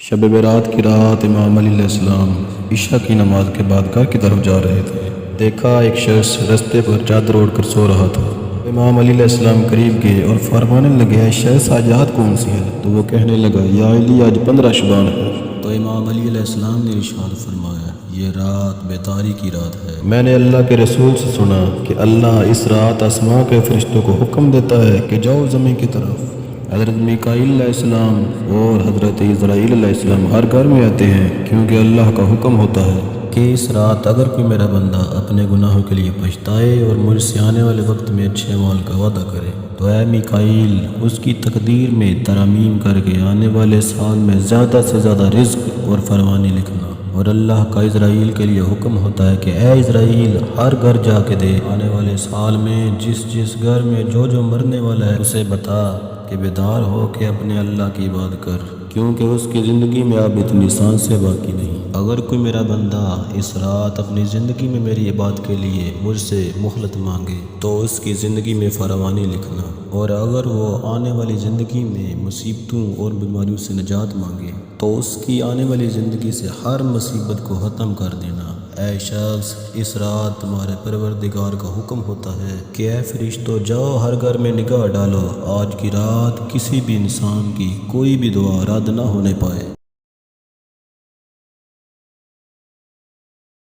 شب برات کی رات امام علی علیہ السلام عشاء کی نماز کے بعد گھر کی طرف جا رہے تھے۔ دیکھا ایک شخص رستے پر چادر اوڑھ کر سو رہا تھا۔ امام علی علیہ السلام قریب گئے اور فرمانے لگے، اے شخص آج رات کون سی ہے؟ تو وہ کہنے لگا، یا علی آج 15 شعبان ہے۔ تو امام علی علیہ السلام نے ارشاد فرمایا، یہ رات بیداری کی رات ہے۔ میں نے اللہ کے رسول سے سنا کہ اللہ اس رات آسمان کے فرشتوں کو حکم دیتا ہے کہ جاؤ زمین کی طرف۔ حضرت میکائیل علیہ السلام اور حضرت اسرائیل علیہ السلام ہر گھر میں آتے ہیں، کیونکہ اللہ کا حکم ہوتا ہے کہ اس رات اگر کوئی میرا بندہ اپنے گناہوں کے لیے پچھتائے اور مجھ سے آنے والے وقت میں اچھے اعمال کا وعدہ کرے تو اے میکائیل اس کی تقدیر میں ترامیم کر کے آنے والے سال میں زیادہ سے زیادہ رزق اور فراوانی لکھنا۔ اور اللہ کا اسرائیل کے لیے حکم ہوتا ہے کہ اے اسرائیل ہر گھر جا کے دے، آنے والے سال میں جس گھر میں جو مرنے والا ہے اسے بتا کہ بیدار ہو کے اپنے اللہ کی عبادت کر، کیونکہ اس کی زندگی میں اب اتنی سانسیں باقی نہیں۔ اگر کوئی میرا بندہ اس رات اپنی زندگی میں میری عبادت کے لیے مجھ سے مہلت مانگے تو اس کی زندگی میں فراوانی لکھنا، اور اگر وہ آنے والی زندگی میں مصیبتوں اور بیماریوں سے نجات مانگے تو اس کی آنے والی زندگی سے ہر مصیبت کو ختم کر دینا۔ اے شخص، اس رات تمہارے پروردگار کا حکم ہوتا ہے کہ اے فرشتوں جاؤ ہر گھر میں نگاہ ڈالو، آج کی رات کسی بھی انسان کی کوئی بھی دعا رد نہ ہونے پائے۔